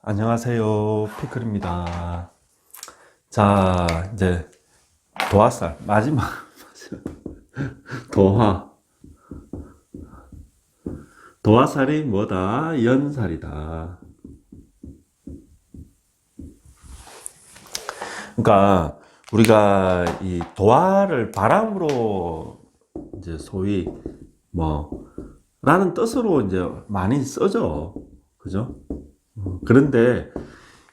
안녕하세요. 피클입니다. 자, 이제 도화살 마지막 도화. 도화살이 뭐다? 연살이다. 그러니까 우리가 이 도화를 바람으로 이제 소위 뭐 라는 뜻으로 이제 많이 써죠. 그죠? 그런데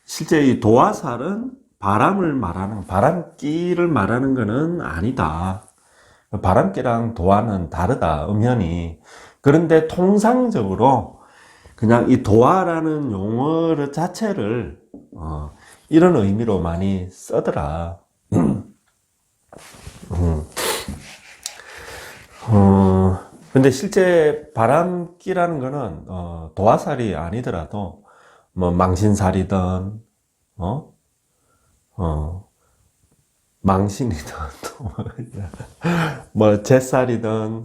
실제 이 도화살은 바람을 말하는, 바람기를 말하는 것은 아니다. 바람기랑 도화는 다르다, 음현이. 그런데 통상적으로 그냥 이 도화라는 용어 자체를 이런 의미로 많이 쓰더라. 근데 실제 바람기라는 거는 도화살이 아니더라도 뭐 망신살이든 망신이든 뭐 잿살이든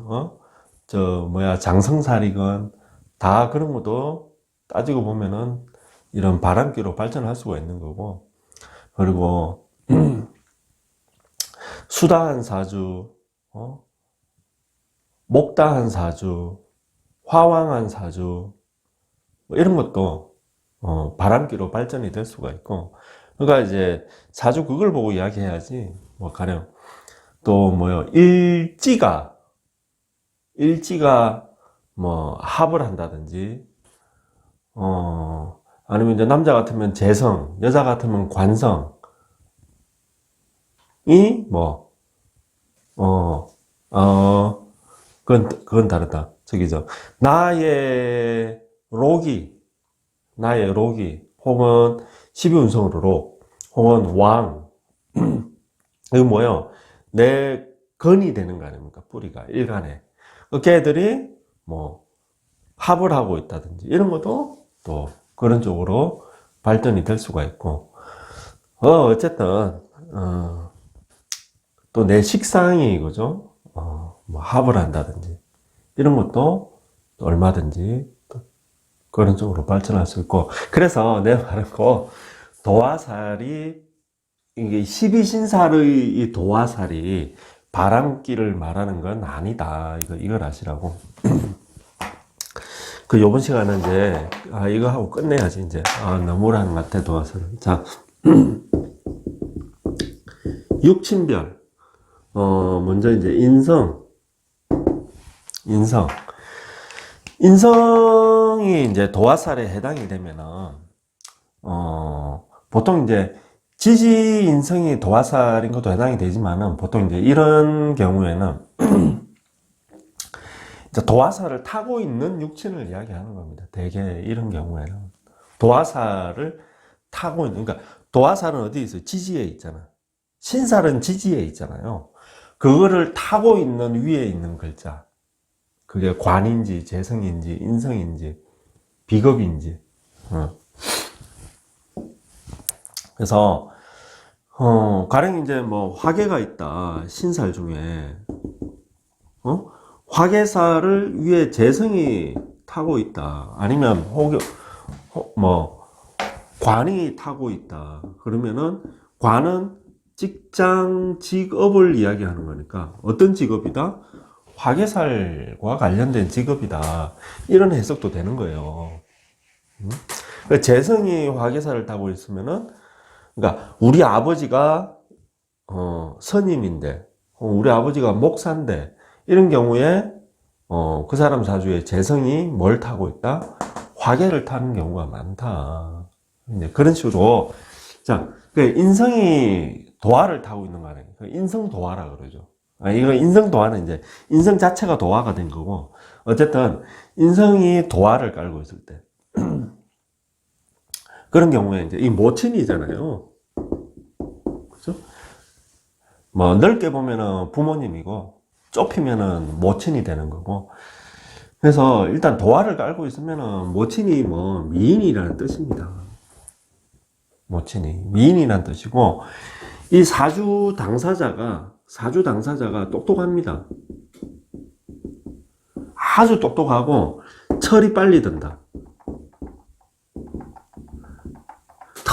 장성살이건 다 그런 것도 따지고 보면은 이런 바람기로 발전할 수가 있는 거고, 그리고 수다한 사주, 목다한 사주, 화왕한 사주, 뭐 이런 것도 바람기로 발전이 될 수가 있고, 그러니까 이제 사주 그걸 보고 이야기해야지. 뭐 가령 또 뭐요, 일지가 뭐 합을 한다든지, 아니면 이제 남자 같으면 재성, 여자 같으면 관성이 뭐 그건 다르다. 저기죠. 나의 록이, 혹은 12운성으로 록, 혹은 왕. 이거 뭐요? 내 건이 되는 거 아닙니까? 뿌리가, 일간에. 그 걔들이 뭐 합을 하고 있다든지, 이런 것도 또 그런 쪽으로 발전이 될 수가 있고, 어쨌든, 또 내 식상이, 그죠? 뭐 합을 한다든지, 이런 것도 또 얼마든지 또 그런 쪽으로 발전할 수 있고, 그래서 내가 말한 거, 도화살이, 이게 12신살의 이 도화살이 바람기를 말하는 건 아니다. 이걸 아시라고. 그 요번 시간은 이제, 이거 하고 끝내야지, 이제. 너무라는 것 같아, 도화살. 자, 육친별. 먼저 이제 인성이 이제 도화살에 해당이 되면은, 보통 이제 지지 인성이 도화살인 것도 해당이 되지만은, 보통 이제 이런 경우에는 이제 도화살을 타고 있는 육친을 이야기하는 겁니다. 대개 이런 경우에는 도화살을 타고 있는, 그러니까 도화살은 어디 있어요? 지지에 있잖아. 신살은 지지에 있잖아요. 그거를 타고 있는 위에 있는 글자, 그게 관인지 재성인지 인성인지 비겁인지. 그래서 가령 이제 뭐 화계가 있다, 신살 중에 화계살을 위에 재성이 타고 있다, 아니면 뭐 관이 타고 있다, 그러면은 관은 직장, 직업을 이야기하는 거니까 어떤 직업이다? 화계살과 관련된 직업이다, 이런 해석도 되는 거예요. 재성이 화계살을 타고 있으면은, 그러니까 우리 아버지가 스님인데, 우리 아버지가 목사인데, 이런 경우에 그 사람 사주에 재성이 뭘 타고 있다? 화계를 타는 경우가 많다. 이제 그런 식으로. 자, 인성이 도화를 타고 있는 거 아니에요? 인성 도화라 그러죠. 이거 인성 도화는 이제 인성 자체가 도화가 된 거고, 어쨌든 인성이 도화를 깔고 있을 때 그런 경우에 이제 이 모친이잖아요. 그죠? 뭐 넓게 보면은 부모님이고, 좁히면은 모친이 되는 거고. 그래서 일단 도화를 깔고 있으면은 모친이 뭐 미인이라는 뜻입니다. 모친이 미인이라는 뜻이고, 이 사주 당사자가 똑똑합니다. 아주 똑똑하고 철이 빨리 든다.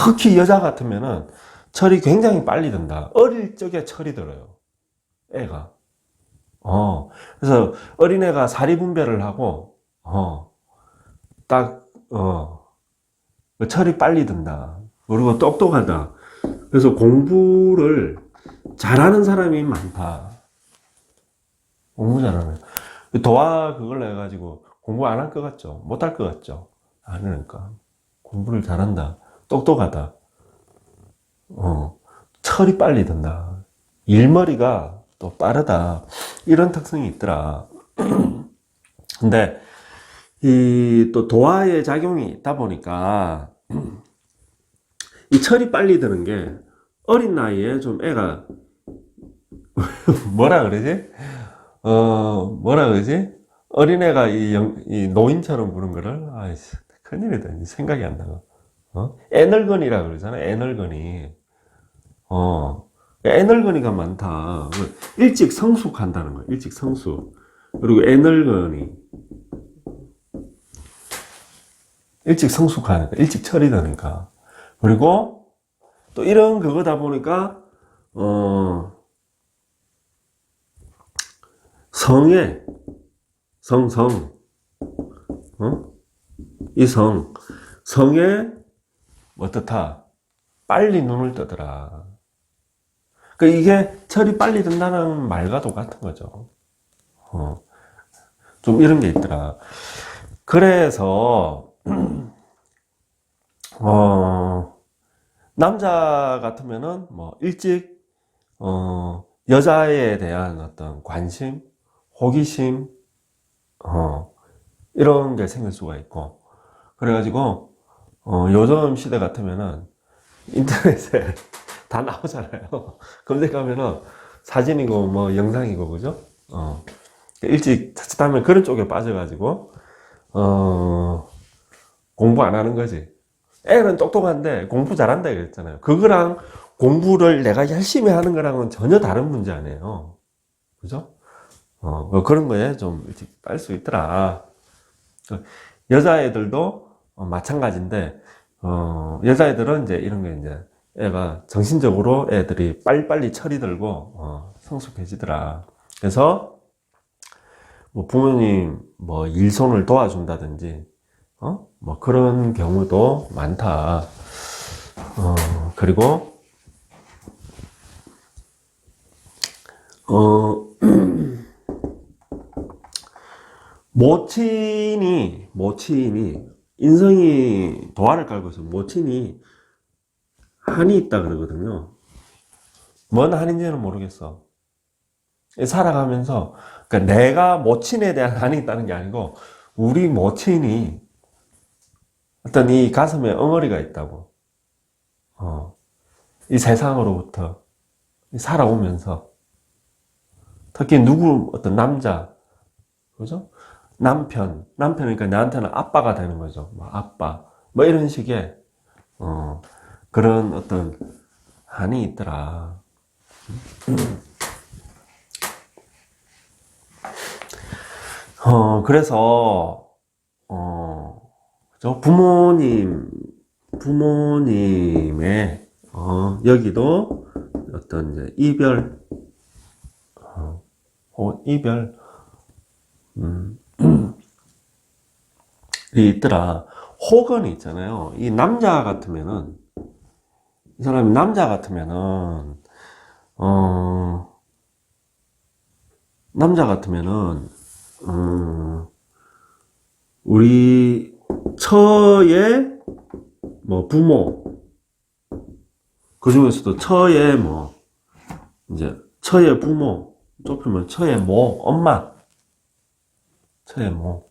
특히 여자 같으면은 철이 굉장히 빨리 든다. 어릴 적에 철이 들어요. 애가. 그래서 어린애가 사리분별을 하고, 딱, 철이 빨리 든다. 그리고 똑똑하다. 그래서 공부를 잘하는 사람이 많다. 공부 잘하는. 도화 그걸 해가지고 공부 안 할 것 같죠? 못 할 것 같죠? 아니니까. 공부를 잘한다. 똑똑하다. 철이 빨리 든다. 일머리가 또 빠르다. 이런 특성이 있더라. 근데, 또 도화의 작용이 있다 보니까, 이 철이 빨리 드는 게 어린 나이에 좀 애가, 뭐라 그러지? 뭐라 그러지? 어린애가 이 노인처럼 부른 거를, 아이씨, 큰일이다. 생각이 안 나고. 애늙은이라 그러잖아. 애늙은이. 애늙은이가 많다. 일찍 성숙한다는 거야. 일찍 성숙. 그리고 애늙은이. 일찍 성숙하니까. 일찍 철이 드니까. 그리고 또 이런 그거다 보니까, 성에, 이 성에 어떻다? 빨리 눈을 뜨더라. 그러니까 이게 철이 빨리 든다는 말과 똑같은 거죠. 좀 이런 게 있더라. 그래서, 남자 같으면은 뭐 일찍, 여자에 대한 어떤 관심, 호기심, 이런 게 생길 수가 있고. 그래가지고, 요즘 시대 같으면은 인터넷에 다 나오잖아요. 검색하면은 사진이고 뭐 영상이고, 그죠? 일찍 자칫하면 그런 쪽에 빠져가지고, 공부 안 하는 거지. 애는 똑똑한데 공부 잘한다 그랬잖아요. 그거랑 공부를 내가 열심히 하는 거랑은 전혀 다른 문제 아니에요. 그죠? 그런 거에 좀 일찍 빨 수 있더라. 여자애들도 마찬가지인데, 여자애들은 이제 이런 게 이제 애가 정신적으로 애들이 빨리빨리 철이 들고, 성숙해지더라. 그래서, 뭐 부모님 뭐 일손을 도와준다든지, 뭐 그런 경우도 많다. 그리고, 모친이 인성이 도화를 깔고 있어. 모친이 한이 있다 그러거든요. 뭔 한인지는 모르겠어. 살아가면서, 그러니까 내가 모친에 대한 한이 있다는 게 아니고 우리 모친이 어떤 이 가슴에 엉어리가 있다고. 이 세상으로부터 살아오면서 특히 누구 어떤 남자, 그죠? 남편이니까 나한테는 아빠가 되는 거죠. 뭐 아빠, 뭐 이런 식의 그런 어떤 한이 있더라. 그래서 저 부모님의 여기도 어떤 이제 이별, 이별, 이 있더라. 혹은 있잖아요. 이 남자 같으면은, 이 사람이 남자 같으면은, 우리 처의 뭐 부모, 그 중에서도 처의 뭐, 이제 처의 부모, 좁히면 처의 모, 엄마, 처의 모,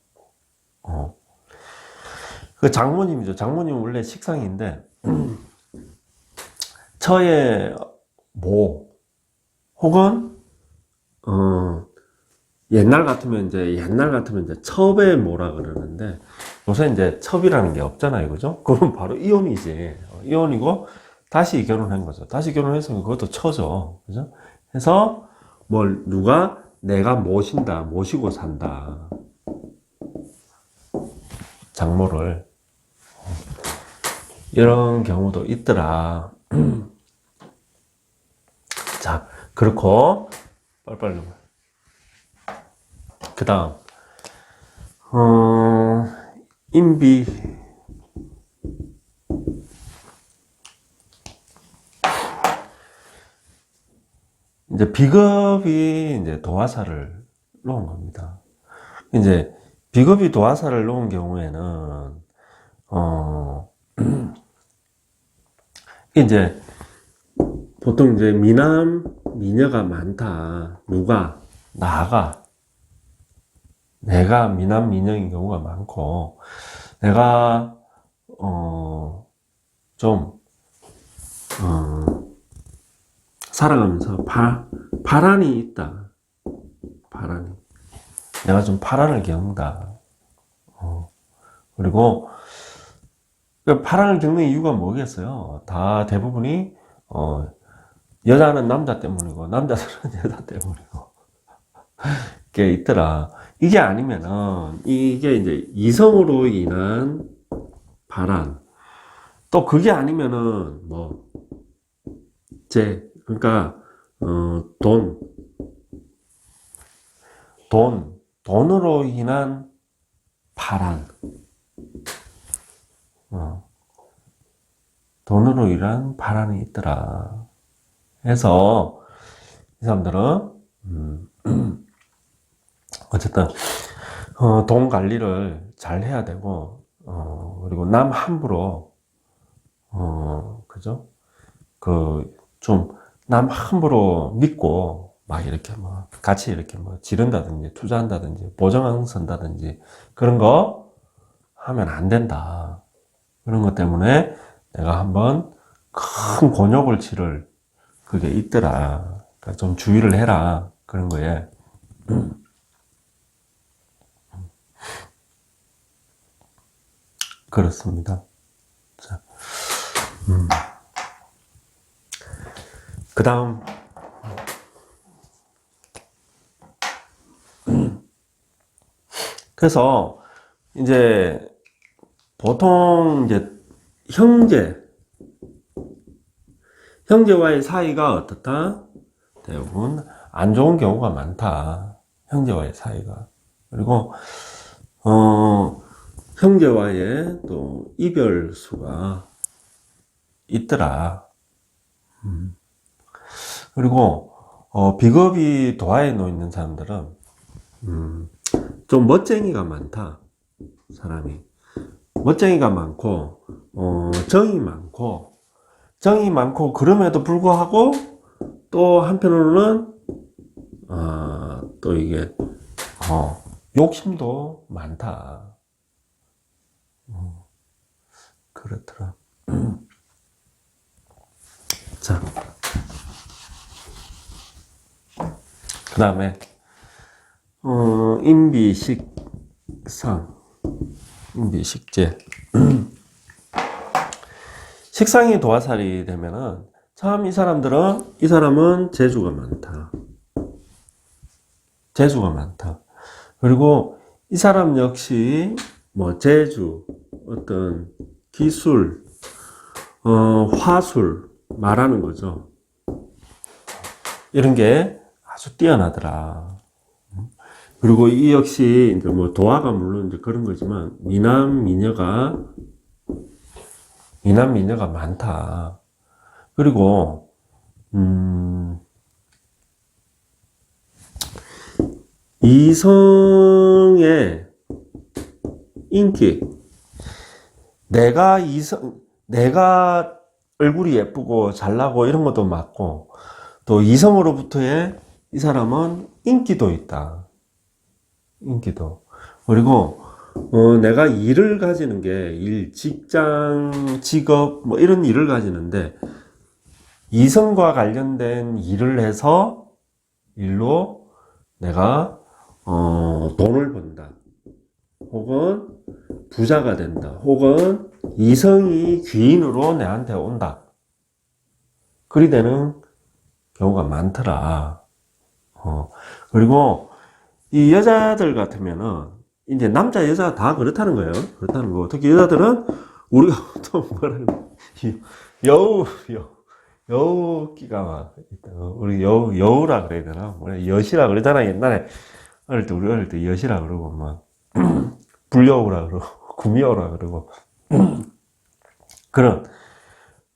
그 장모님이죠. 장모님 원래 식상인데, 처의 모, 혹은, 옛날 같으면 이제 첩의 모라 그러는데, 요새 이제 첩이라는 게 없잖아요. 그죠? 그럼 바로 이혼이지. 이혼이고, 다시 결혼한 거죠. 다시 결혼해서 그것도 처죠. 그죠? 해서, 내가 모시고 산다. 장모를. 이런 경우도 있더라. 자, 그렇고, 빨리빨리. 그 다음, 인비, 이제 비겁이 이제 도화살을 놓은 겁니다. 이제 비겁이 도화살을 놓은 경우에는, 이제 보통 이제 미남, 미녀가 많다. 누가? 나가. 내가 미남, 미녀인 경우가 많고, 내가, 좀, 살아가면서 파란이 있다. 파란이. 내가 좀 파란을 겪는다. 그리고, 파란을 겪는 이유가 뭐겠어요? 다 대부분이, 여자는 남자 때문이고, 남자들은 여자 때문이고. 게 있더라. 이게 아니면은, 이게 이제 이성으로 인한 바람. 또 그게 아니면은, 뭐, 그러니까, 돈으로 인한 바람. 돈으로 인한 바람이 있더라. 해서, 이 사람들은, 어쨌든, 돈 관리를 잘 해야 되고, 그리고 남 함부로, 그죠? 남 함부로 믿고, 막 이렇게 뭐, 같이 이렇게 뭐, 지른다든지, 투자한다든지, 보증 선다든지, 그런 거 하면 안 된다. 그런 것 때문에 내가 한번 큰 곤욕을 치를 그게 있더라. 그러니까 좀 주의를 해라. 그런 거에. 그렇습니다. 자, 그 다음, 그래서, 이제, 보통, 이제, 형제와의 사이가 어떻다? 대부분 안 좋은 경우가 많다. 형제와의 사이가. 그리고, 형제와의 또 이별수가 있더라. 그리고 비겁이 도화에 놓여 있는 사람들은 좀 멋쟁이가 많다. 사람이 멋쟁이가 많고 정이 많고 그럼에도 불구하고 또 한편으로는 또 이게 욕심도 많다. 그렇더라. 자, 그 다음에 인비식상, 인비식재. 식상이 도화살이 되면은 참 이 사람은 재주가 많다. 재주가 많다. 그리고 이 사람 역시 뭐 재주, 어떤 기술, 화술 말하는 거죠. 이런 게 아주 뛰어나더라. 그리고 이 역시 이제 뭐 도화가 물론 이제 그런 거지만 미남 미녀가 많다. 그리고 이성의 인기. 내가 얼굴이 예쁘고 잘나고 이런 것도 맞고, 또 이성으로부터의 이 사람은 인기도 있다. 인기도. 그리고, 내가 일을 가지는 게, 직장, 직업, 뭐 이런 일을 가지는데, 이성과 관련된 일을 해서, 일로 내가, 돈을 번다. 혹은 부자가 된다. 혹은 이성이 귀인으로 내한테 온다. 그리 되는 경우가 많더라. 그리고 이 여자들 같으면은 이제 남자 여자 다 그렇다는 거예요. 그렇다는 거. 특히 여자들은 우리가 또 뭐라 그래. 여우, 여우기가 있다. 우리 여우라 그래야 되나? 뭐냐, 여시라 그러잖아. 옛날에 우리 어릴 때 여시라 그러고, 막, 불여우라 그러고, 구미여우라 그러고. 그런,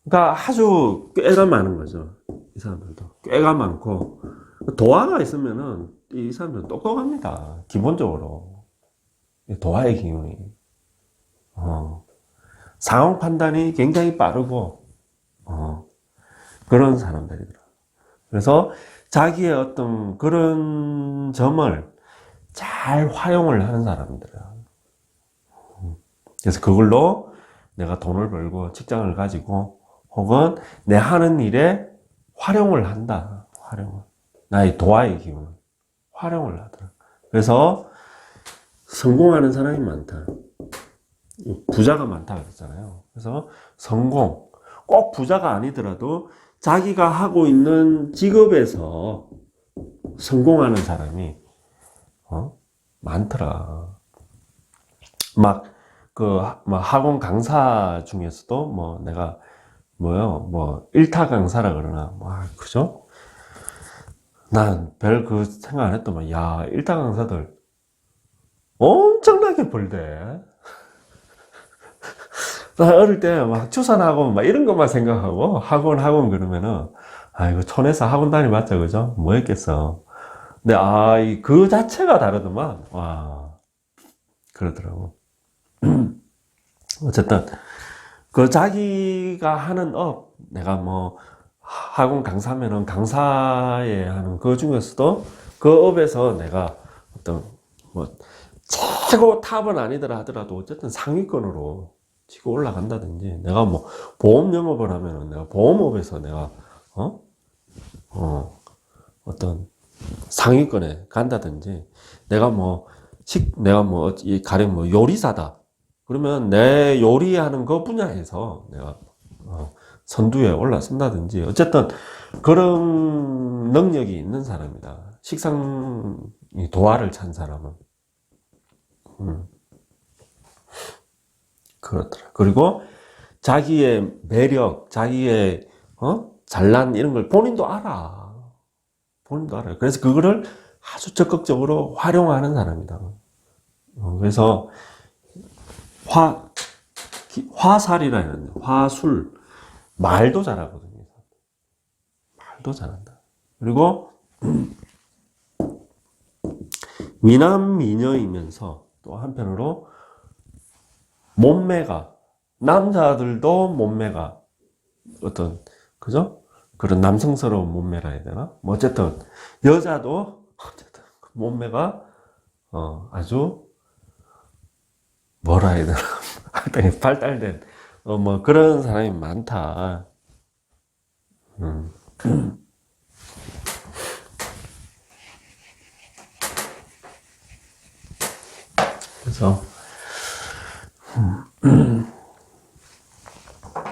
그러니까 아주 꾀가 많은 거죠. 이 사람들도. 꾀가 많고, 도화가 있으면은 이 사람들은 똑똑합니다. 기본적으로. 도화의 기운이. 상황 판단이 굉장히 빠르고, 그런 사람들이더라. 그래서 자기의 어떤 그런 점을 잘 활용을 하는 사람들이야. 그래서 그걸로 내가 돈을 벌고 직장을 가지고 혹은 내 하는 일에 활용을 한다. 활용을. 나의 도화의 기운을 활용을 하더라. 그래서 성공하는 사람이 많다. 부자가 많다 그랬잖아요. 그래서 성공, 꼭 부자가 아니더라도 자기가 하고 있는 직업에서 성공하는 사람이 많더라. 막 학원 강사 중에서도 내가 일타 강사라 그러나 그죠? 난 별 그 생각 안 했더만 야 일타 강사들 엄청나게 벌대. 나 어릴 때 막 추산학원 막 이런 것만 생각하고 학원 그러면은 이거 촌에서 학원 다니봤자 그죠? 뭐 했겠어. 근데 그 자체가 다르더만. 와 그러더라고. 어쨌든 그 자기가 하는 업, 내가 학원 강사면은 강사에 하는 그 중에서도 그 업에서 내가 어떤 최고 탑은 아니더라 하더라도 어쨌든 상위권으로 치고 올라간다든지, 내가 보험 영업을 하면은 내가 보험업에서 내가 어떤 상위권에 간다든지, 내가 가령 요리사다. 그러면 내 요리하는 그 분야에서 내가 선두에 올라선다든지, 어쨌든 그런 능력이 있는 사람이다. 식상 도화를 찬 사람은. 그렇더라. 그리고 자기의 매력, 자기의 잘난 이런 걸 본인도 알아. 본인도 알아요. 그래서 그거를 아주 적극적으로 활용하는 사람이다. 그래서 화살이라 하는데, 화술, 말도 잘하거든요. 말도 잘한다. 그리고 미남미녀이면서 또 한편으로 몸매가, 남자들도 몸매가 어떤 그죠? 그런 남성스러운 몸매라 해야 되나? 어쨌든 여자도 어쨌든 몸매가 아주 뭐라 해야 되나? 발달된 그런 사람이 많다.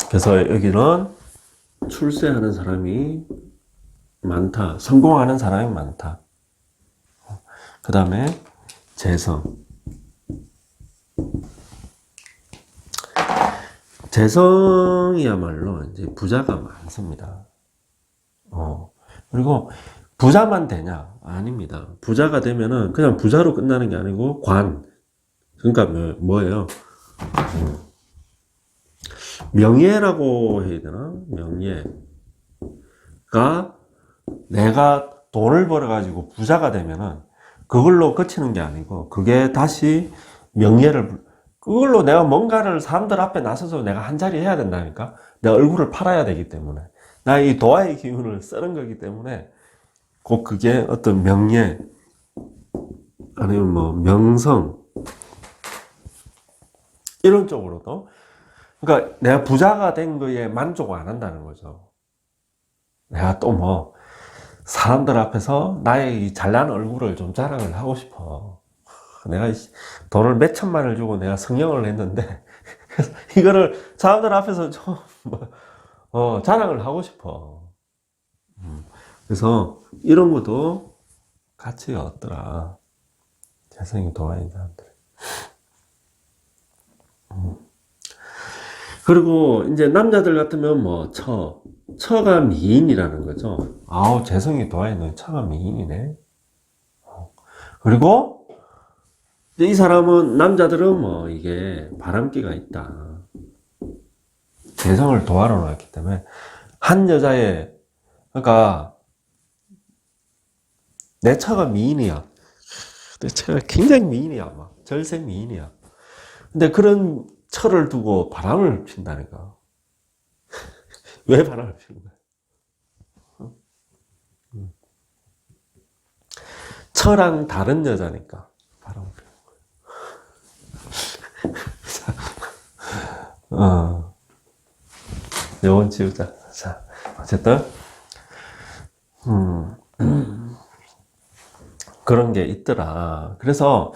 그래서 여기는 출세하는 사람이 많다. 성공하는 사람이 많다. 그 다음에 재성. 재성이야말로 이제 부자가 많습니다. 그리고 부자만 되냐? 아닙니다. 부자가 되면은 그냥 부자로 끝나는 게 아니고 그러니까 뭐예요? 명예라고 해야 되나? 명예가, 내가 돈을 벌어가지고 부자가 되면은 그걸로 그치는 게 아니고, 그게 다시 그걸로 내가 뭔가를 사람들 앞에 나서서 내가 한 자리 해야 된다니까? 내 얼굴을 팔아야 되기 때문에. 나 이 도화의 기운을 쓰는 거기 때문에 꼭 그게 어떤 명예, 아니면 명성, 이런 쪽으로도. 그러니까 내가 부자가 된 거에 만족을 안 한다는 거죠. 내가 또 사람들 앞에서 나의 잘난 얼굴을 좀 자랑을 하고 싶어. 내가 돈을 몇 천만을 주고 내가 성형을 했는데 이거를 사람들 앞에서 좀 자랑을 하고 싶어. 그래서 이런 것도 가치가 없더라. 재성이 도화인 사람들. 그리고 이제 남자들 같으면 뭐 처가 미인이라는 거죠. 아우, 재성이 도화에는 처가 미인이네. 그리고 이 사람은, 남자들은 뭐 이게 바람기가 있다. 재성을 도화로 놨기 때문에 한 여자의, 그러니까 내 처가 미인이야. 내 처가 굉장히 미인이야. 막 절세 미인이야. 근데 그런 처를 두고 바람을 핀다니까. 왜 바람을 피는 거야? 처랑 다른 여자니까 바람을 피는 거야. 요건 지우자. 자, 어쨌든 그런 게 있더라. 그래서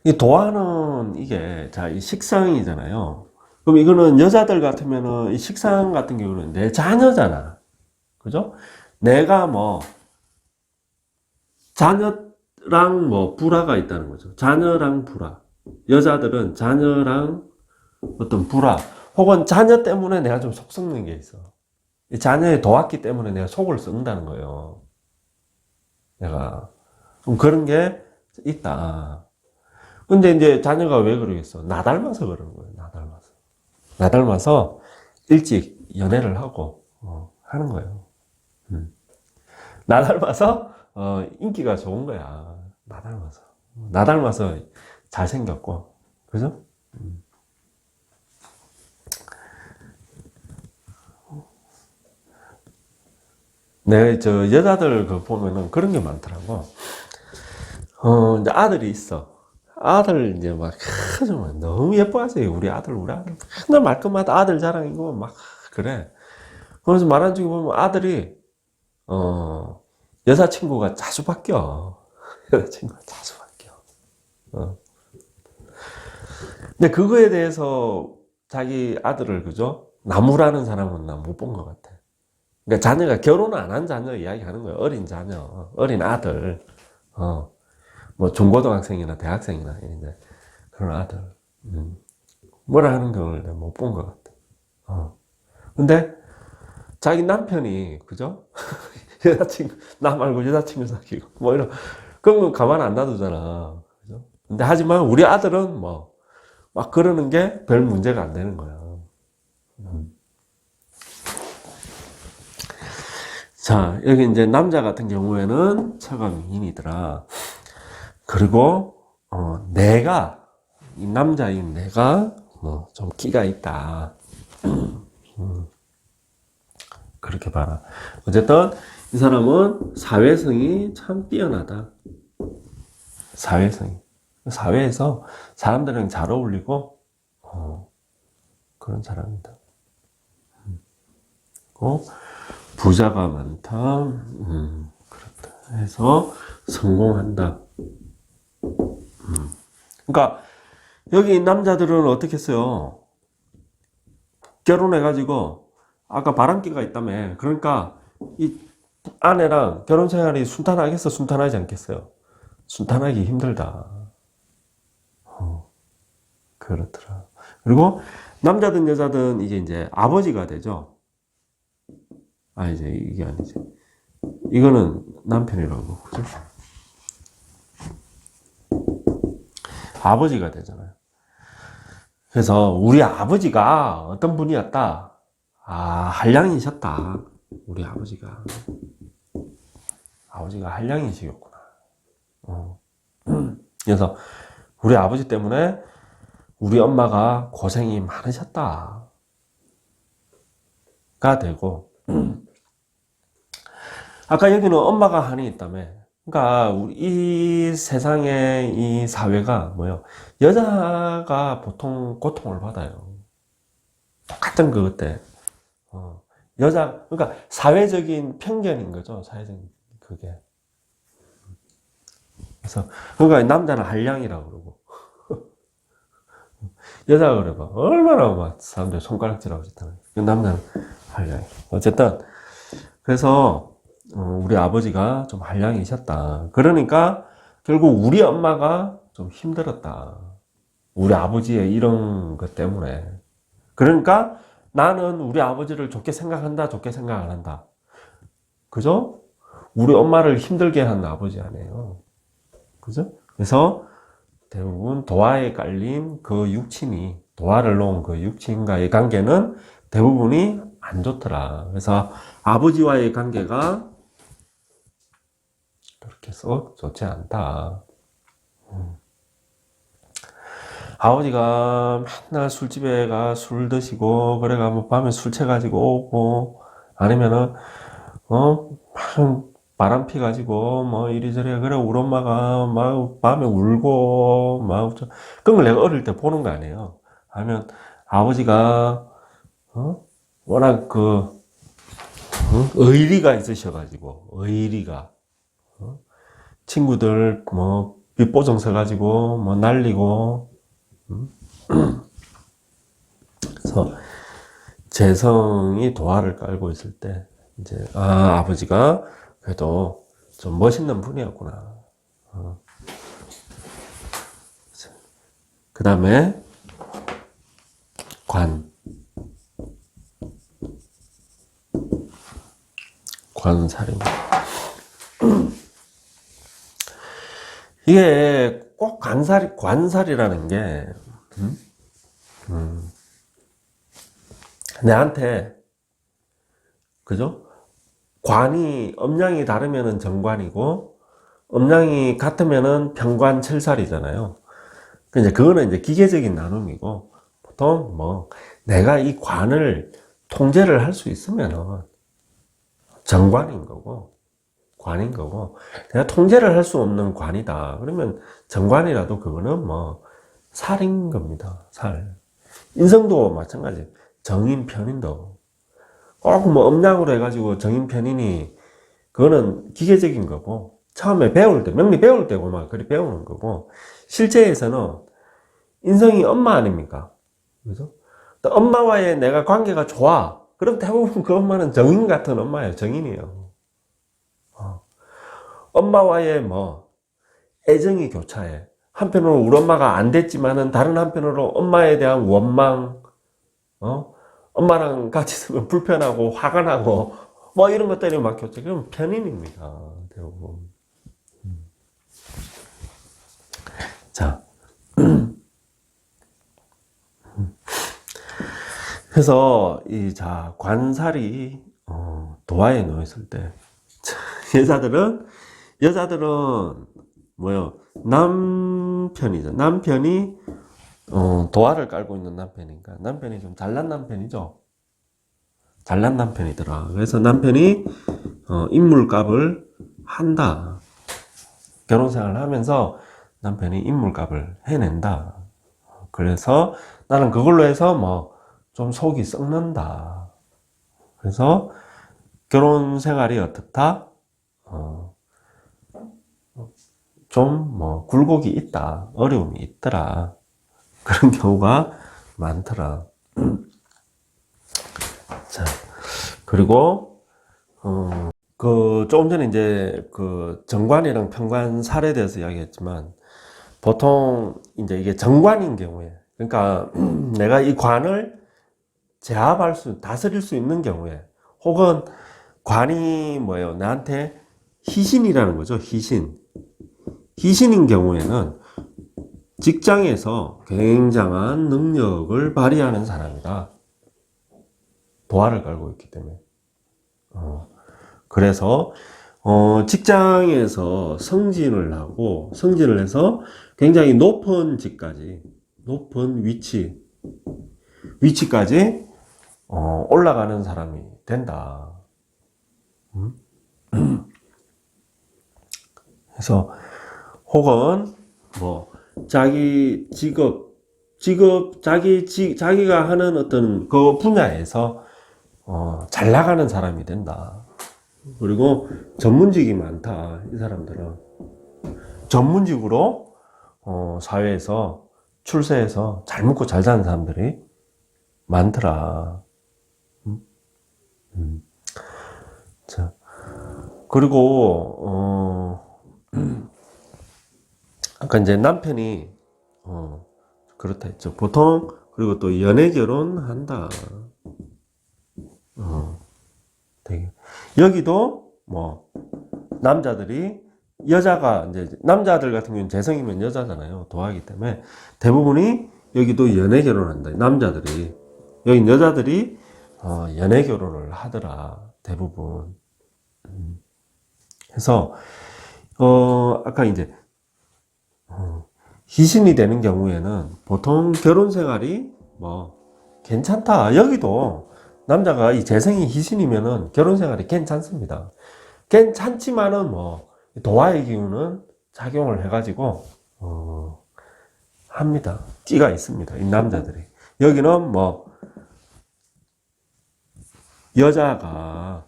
이 도화는 이게, 자, 이 식상이잖아요. 그럼 이거는 여자들 같으면은 이 식상 같은 경우는 내 자녀잖아. 그죠? 내가 뭐 자녀랑 뭐 불화가 있다는 거죠. 자녀랑 불화. 여자들은 자녀랑 어떤 불화, 혹은 자녀 때문에 내가 좀 속 썩는 게 있어. 이 자녀의 도왔기 때문에 내가 속을 썩는다는 거예요. 내가. 그런 게 있다. 근데 이제 자녀가 왜 그러겠어? 나 닮아서 그러는 거예요. 나 닮아서. 나 닮아서 일찍 연애를 하고, 하는 거예요. 나 닮아서, 인기가 좋은 거야. 나 닮아서. 나 닮아서 잘생겼고. 그죠? 네, 저, 여자들 그 보면은 그런 게 많더라고. 이제 아들이 있어. 아들 이제 막, 정말 너무 예뻐하지. 우리 아들. 맨날 말끝마다 아들 자랑이고, 막, 그래. 그래서 말하는 중에 보면 아들이, 여자친구가 자주 바뀌어. 여자친구가 자주 바뀌어. 근데 그거에 대해서 자기 아들을, 그죠? 나무라는 사람은 나 못 본 것 같아. 그러니까 자녀가 결혼 안 한 자녀 이야기 하는 거예요. 어린 자녀, 어린 아들. 뭐 중고등학생이나 대학생이나 이제 그런 아들. 뭐라 하는 경우를 내가 못 본 것 같아. 근데 자기 남편이, 그죠? 여자친구, 나 말고 여자친구 사귀고, 뭐 이런, 그런 거 가만 안 놔두잖아. 그죠? 근데 하지만 우리 아들은 뭐, 막 그러는 게 별 문제가 안 되는 거야. 자, 여기 이제 남자 같은 경우에는 처가 미인이더라. 그리고, 이 남자인 내가, 뭐, 좀 끼가 있다. 그렇게 봐라. 어쨌든, 이 사람은 사회성이 참 뛰어나다. 사회성이. 사회에서 사람들이랑 잘 어울리고, 그런 사람이다. 그리고 부자가 많다. 그렇다. 해서 성공한다. 그러니까, 여기 남자들은 어떻게 했어요? 결혼해가지고, 아까 바람기가 있다며. 그러니까, 이 아내랑 결혼 생활이 순탄하겠어? 순탄하지 않겠어요? 순탄하기 힘들다. 그렇더라. 그리고 남자든 여자든 이제 아버지가 되죠. 이제 이게 아니지. 이거는 남편이라고. 그죠? 아버지가 되잖아요. 그래서 우리 아버지가 어떤 분이었다. 한량이셨다. 우리 아버지가. 아버지가 한량이시겠구나. 그래서 우리 아버지 때문에 우리 엄마가 고생이 많으셨다. 가 되고, 아까 여기는 엄마가 한이 있다며. 그러니까 이 세상의 이 사회가 뭐요? 여자가 보통 고통을 받아요. 똑같은 그것 때. 여자, 그러니까 사회적인 편견인 거죠. 사회적인 그게. 그래서 그러니까 남자는 한량이라고 그러고 여자가 그래 봐. 얼마나 막 사람들 손가락질하고 있다는. 남자는 한량. 어쨌든 그래서 우리 아버지가 좀 한량이셨다. 그러니까 결국 우리 엄마가 좀 힘들었다. 우리 아버지의 이런 것 때문에. 그러니까 나는 우리 아버지를 좋게 생각한다, 좋게 생각 안 한다. 그죠? 우리 엄마를 힘들게 한 아버지 아니에요. 그죠? 그래서 대부분 도화에 깔린 그 육친이, 도화를 놓은 그 육친과의 관계는 대부분이 안 좋더라. 그래서 아버지와의 관계가 그렇게 썩 좋지 않다. 아버지가 맨날 술집에 가 술 드시고, 그래가 뭐 밤에 술 채가지고 오고, 아니면은, 막 바람 피가지고, 뭐 이리저리, 그래, 우리 엄마가 막 밤에 울고, 막, 그런 걸 내가 어릴 때 보는 거 아니에요. 아니면 아버지가, 워낙 의리가 있으셔가지고, 의리가, 친구들 뭐, 빗보정 서가지고, 뭐 날리고, 그래서 재성이 도화를 깔고 있을 때 이제 아버지가 그래도 좀 멋있는 분이었구나. 그 다음에 관살입니다. 이게 꼭 관살이라는 게 내한테, 그죠? 관이, 음양이 다르면은 정관이고, 음양이 같으면은 평관칠살이잖아요. 이제 그거는 이제 기계적인 나눔이고, 보통 뭐, 내가 이 관을 통제를 할 수 있으면은 정관인 거고, 관인 거고, 내가 통제를 할 수 없는 관이다. 그러면 정관이라도 그거는 뭐, 살인 겁니다. 살. 인성도 마찬가지. 정인, 편인도. 꼭 뭐 음양으로 해가지고 정인, 편인이, 그거는 기계적인 거고, 처음에 배울 때, 명리 배울 때고 막 그리 배우는 거고, 실제에서는 인성이 엄마 아닙니까? 그죠? 또 엄마와의 내가 관계가 좋아. 그럼 대부분 그 엄마는 정인 같은 엄마예요. 정인이에요. 엄마와의 뭐, 애정이 교차해. 한편으로 우리 엄마가 안 됐지만은 다른 한편으로 엄마에 대한 원망, 엄마랑 같이 있으면 불편하고 화가 나고 뭐 이런 것들이 막 교차. 그럼 편인입니다. 대부분. 자. 그래서 관살이 도화에 놓여 있을 때 여자들은 뭐요? 남편이죠. 남편이 도화를 깔고 있는 남편이니까 남편이 좀 잘난 남편이죠. 잘난 남편이더라. 그래서 남편이 인물값을 한다. 결혼 생활을 하면서 남편이 인물값을 해낸다. 그래서 나는 그걸로 해서 뭐 좀 속이 썩는다. 그래서 결혼 생활이 어떻다? 좀 뭐 굴곡이 있다. 어려움이 있더라. 그런 경우가 많더라. 자, 그리고 조금 전에 이제 그 정관이랑 평관 살에 대해서 이야기했지만 보통 이제 이게 정관인 경우에, 그러니까 내가 이 관을 다스릴 수 있는 경우에, 혹은 관이 뭐예요? 나한테 희신이라는 거죠. 희신인 경우에는 직장에서 굉장한 능력을 발휘하는 사람이다. 도화를 깔고 있기 때문에. 그래서 직장에서 승진을 해서 굉장히 높은 직까지, 높은 위치까지 올라가는 사람이 된다. 그래서 혹은 뭐 자기 자기가 하는 어떤 그 분야에서 잘 나가는 사람이 된다. 그리고 전문직이 많다. 이 사람들은 전문직으로 사회에서 출세해서 잘 먹고 잘 사는 사람들이 많더라. 자, 그리고 아까 이제 남편이 그렇다 했죠. 보통 그리고 또 연애 결혼한다. 되게. 여기도 뭐 남자들이 여자가 이제 남자들 같은 경우는 재성이면 여자잖아요. 도화이기 때문에 대부분이 여기도 연애 결혼한다. 남자들이 여기 여자들이 연애 결혼을 하더라. 대부분. 그래서 아까 이제 희신이 되는 경우에는 보통 결혼 생활이 뭐 괜찮다. 여기도 남자가 이 재성이 희신이면은 결혼 생활이 괜찮습니다. 괜찮지만은 뭐 도화의 기운은 작용을 해가지고 합니다. 끼가 있습니다. 이 남자들이. 여기는 뭐 여자가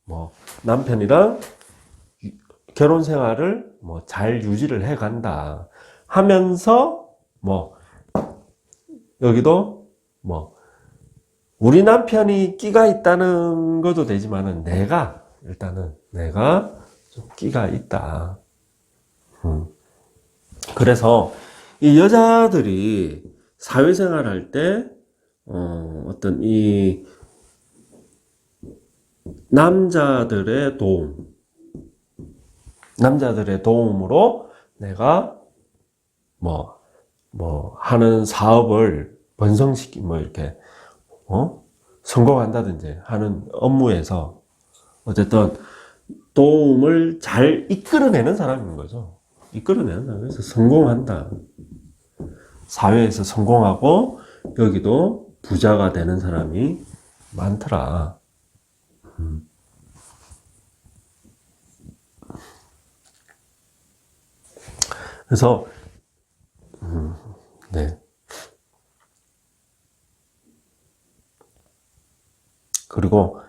뭐 남편이랑 결혼 생활을 뭐 잘 유지를 해 간다 하면서 뭐 여기도 뭐 우리 남편이 끼가 있다는 것도 되지만은 일단은 내가 좀 끼가 있다. 그래서 이 여자들이 사회생활 할 때 어떤 이 남자들의 도움으로 내가 뭐 하는 사업을 뭐 이렇게 성공한다든지 하는 업무에서 어쨌든 도움을 잘 이끌어내는 사람인 거죠. 이끌어내는 사람. 그래서 성공한다. 사회에서 성공하고 여기도 부자가 되는 사람이 많더라. 그래서 네. 그리고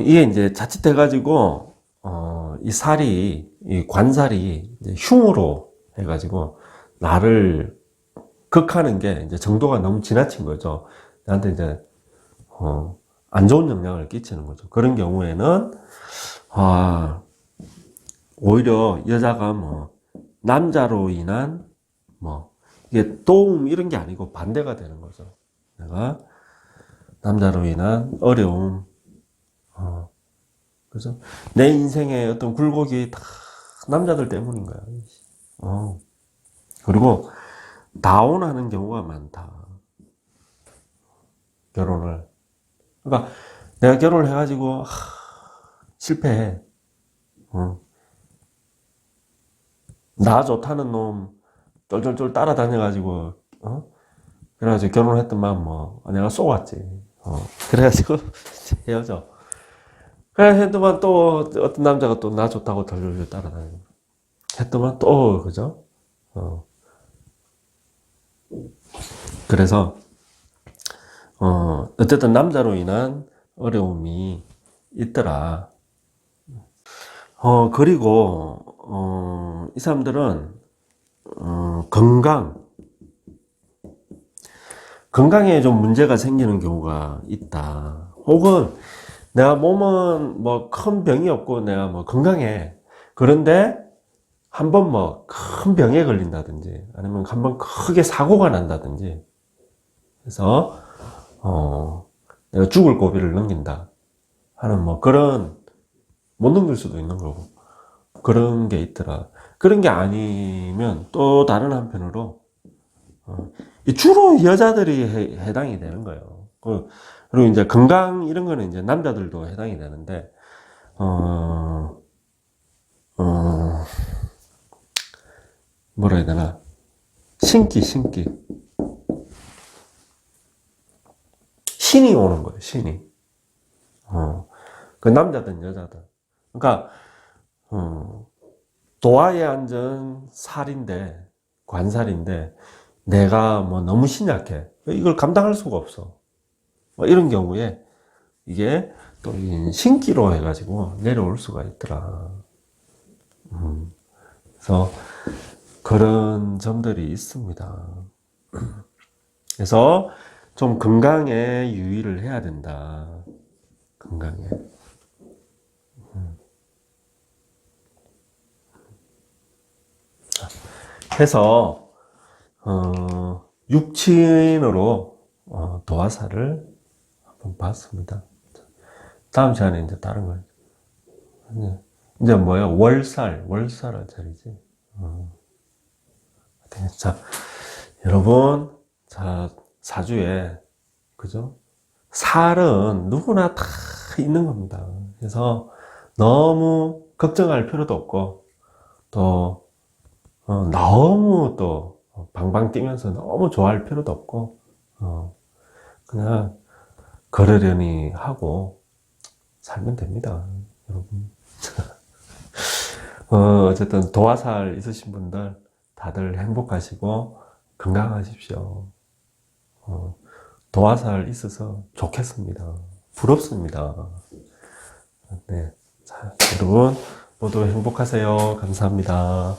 이게 이제 자칫해가지고 이 관살이 이제 흉으로 해가지고 나를 극하는 게 이제 정도가 너무 지나친 거죠. 나한테 이제 안 좋은 영향을 끼치는 거죠. 그런 경우에는 오히려 여자가 뭐 남자로 인한 뭐 이게 도움 이런 게 아니고 반대가 되는 거죠. 내가 남자로 인한 어려움, 그죠? 내 인생의 어떤 굴곡이 다 남자들 때문인 거야. 그리고 다운하는 경우가 많다. 결혼을. 그러니까 내가 결혼을 해가지고 실패해. 나 좋다는 놈 쫄쫄쫄 따라다녀가지고 그래가지고 결혼을 했더만 뭐 내가 쏘았지. 그래가지고 헤어져. 그래 했더만 또 어떤 남자가 또 나 좋다고 덜덜덜 따라다니고 했더만 또 그죠? 그래서 어쨌든 남자로 인한 어려움이 있더라. 그리고 이 사람들은 건강에 좀 문제가 생기는 경우가 있다. 혹은 내가 몸은 뭐 큰 병이 없고 내가 뭐 건강해. 그런데 한번 뭐 큰 병에 걸린다든지 아니면 한번 크게 사고가 난다든지 그래서 내가 죽을 고비를 넘긴다 하는 뭐 그런 못 넘길 수도 있는 거고 그런 게 있더라. 그런 게 아니면 또 다른 한편으로 주로 여자들이 해당이 되는 거예요. 그리고 이제 건강 이런 거는 이제 남자들도 해당이 되는데 뭐라 해야 되나 신기 신이 오는 거예요. 신이 그 남자든 여자든 그러니까 도화에 앉은 관살인데 내가 뭐 너무 신약해 이걸 감당할 수가 없어 뭐 이런 경우에 이게 또 신기로 해가지고 내려올 수가 있더라. 그래서 그런 점들이 있습니다. 그래서 좀 건강에 유의를 해야 된다. 건강에. 해서 육친으로 도화살을 한번 봤습니다. 다음 시간에 이제 다른 걸. 이제 뭐야? 월살짜리지. 자, 여러분, 자, 사주에, 그죠? 살은 누구나 다 있는 겁니다. 그래서 너무 걱정할 필요도 없고, 또, 너무 또, 방방 뛰면서 너무 좋아할 필요도 없고, 그냥, 그러려니 하고, 살면 됩니다. 여러분. 어쨌든, 도화살 있으신 분들, 다들 행복하시고, 건강하십시오. 도화살 있어서 좋겠습니다. 부럽습니다. 네. 자, 여러분, 모두 행복하세요. 감사합니다.